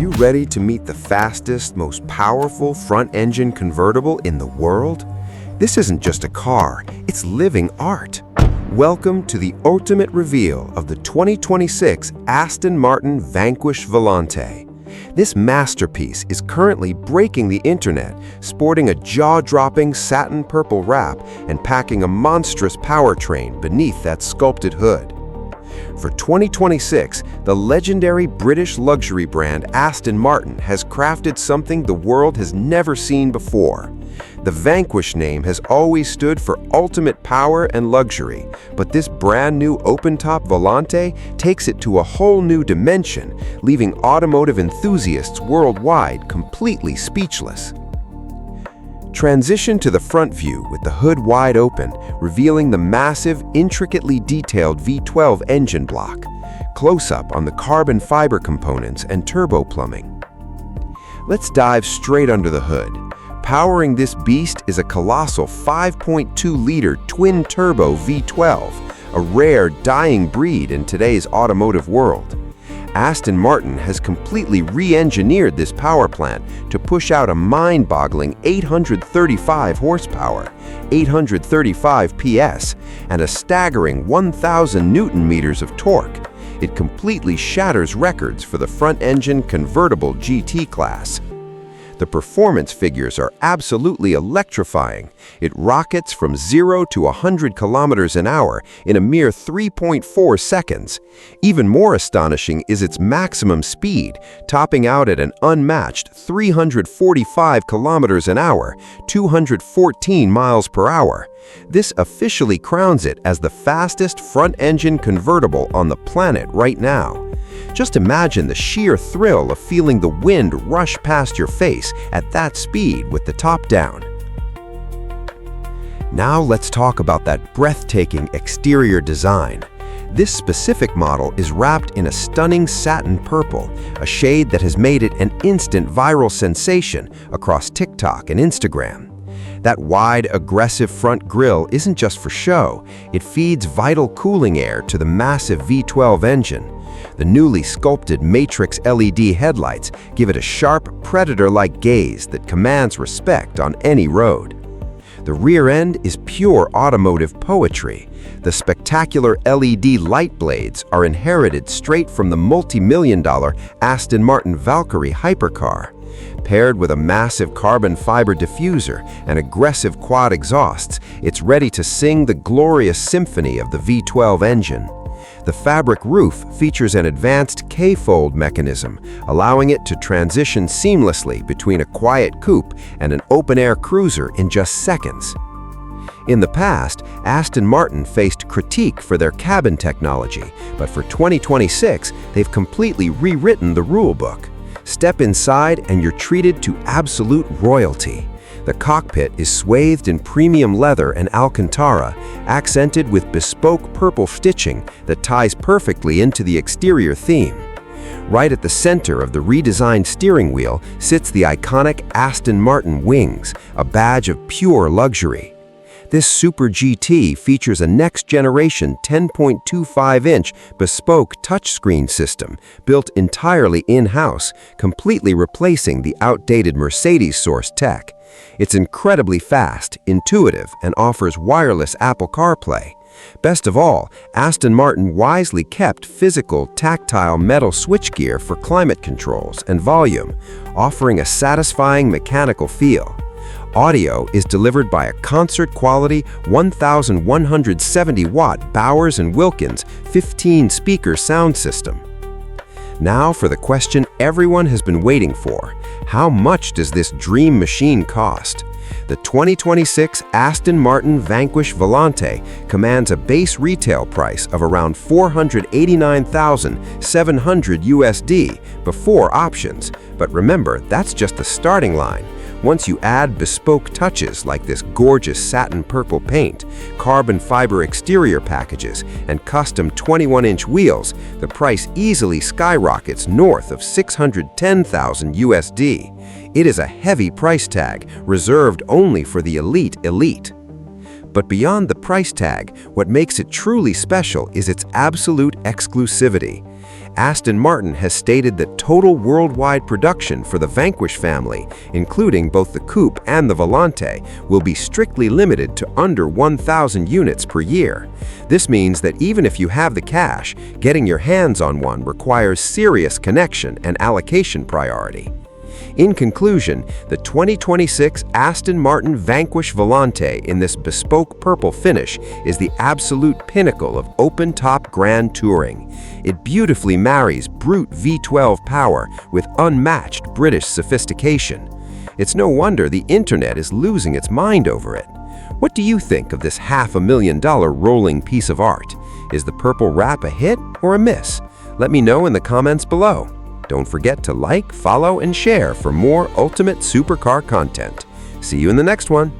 you ready to meet the fastest, most powerful front-engine convertible in the world? This isn't just a car, it's living art. Welcome to the ultimate reveal of the 2026 Aston Martin Vanquish Volante. This masterpiece is currently breaking the internet, sporting a jaw-dropping satin purple wrap and packing a monstrous powertrain beneath that sculpted hood. For 2026, the legendary British luxury brand Aston Martin has crafted something the world has never seen before. The Vanquish name has always stood for ultimate power and luxury, but this brand new open-top Volante takes it to a whole new dimension, leaving automotive enthusiasts worldwide completely speechless. Transition to the front view with the hood wide open, revealing the massive, intricately detailed V12 engine block. Close-up on the carbon fiber components and turbo plumbing. Let's dive straight under the hood. Powering this beast is a colossal 5.2-liter Twin-Turbo V12, a rare, dying breed in today's automotive world. Aston Martin has completely re-engineered this power plant to push out a mind-boggling 835 horsepower, 835 PS, and a staggering 1,000 Newton-meters of torque. It completely shatters records for the front-engine convertible GT class. The performance figures are absolutely electrifying. It rockets from 0 to 100 kilometers an hour in a mere 3.4 seconds. Even more astonishing is its maximum speed, topping out at an unmatched 345 kilometers an hour, 214 miles per hour. This officially crowns it as the fastest front-engine convertible on the planet right now. Just imagine the sheer thrill of feeling the wind rush past your face at that speed with the top down. Now let's talk about that breathtaking exterior design. This specific model is wrapped in a stunning satin purple, a shade that has made it an instant viral sensation across TikTok and Instagram. That wide, aggressive front grille isn't just for show, it feeds vital cooling air to the massive V12 engine. The newly sculpted matrix LED headlights give it a sharp, predator-like gaze that commands respect on any road. The rear end is pure automotive poetry. The spectacular LED light blades are inherited straight from the multi-million-dollar Aston Martin Valkyrie hypercar. Paired with a massive carbon fiber diffuser and aggressive quad exhausts, it's ready to sing the glorious symphony of the V12 engine. The fabric roof features an advanced K-fold mechanism, allowing it to transition seamlessly between a quiet coupe and an open-air cruiser in just seconds. In the past, Aston Martin faced critique for their cabin technology, but for 2026, they've completely rewritten the rulebook. Step inside and you're treated to absolute royalty. The cockpit is swathed in premium leather and Alcantara, accented with bespoke purple stitching that ties perfectly into the exterior theme. Right at the center of the redesigned steering wheel sits the iconic Aston Martin wings, a badge of pure luxury. This Super GT features a next-generation 10.25-inch bespoke touchscreen system built entirely in-house, completely replacing the outdated Mercedes-sourced tech. It's incredibly fast, intuitive, and offers wireless Apple CarPlay. Best of all, Aston Martin wisely kept physical, tactile metal switchgear for climate controls and volume, offering a satisfying mechanical feel. Audio is delivered by a concert-quality 1,170-watt Bowers Wilkins 15-speaker sound system. Now for the question everyone has been waiting for. How much does this dream machine cost? The 2026 Aston Martin Vanquish Volante commands a base retail price of around $489,700 USD before options. But remember, that's just the starting line. Once you add bespoke touches like this gorgeous satin purple paint, carbon fiber exterior packages, and custom 21-inch wheels, the price easily skyrockets north of $610,000 USD. It is a heavy price tag, reserved only for the elite. But beyond the price tag, what makes it truly special is its absolute exclusivity. Aston Martin has stated that total worldwide production for the Vanquish family, including both the coupe and the Volante, will be strictly limited to under 1,000 units per year. This means that even if you have the cash, getting your hands on one requires serious connection and allocation priority. In conclusion, the 2026 Aston Martin Vanquish Volante in this bespoke purple finish is the absolute pinnacle of open-top grand touring. It beautifully marries brute V12 power with unmatched British sophistication. It's no wonder the internet is losing its mind over it. What do you think of this $500,000 rolling piece of art? Is the purple wrap a hit or a miss? Let me know in the comments below. Don't forget to like, follow, and share for more ultimate supercar content. See you in the next one.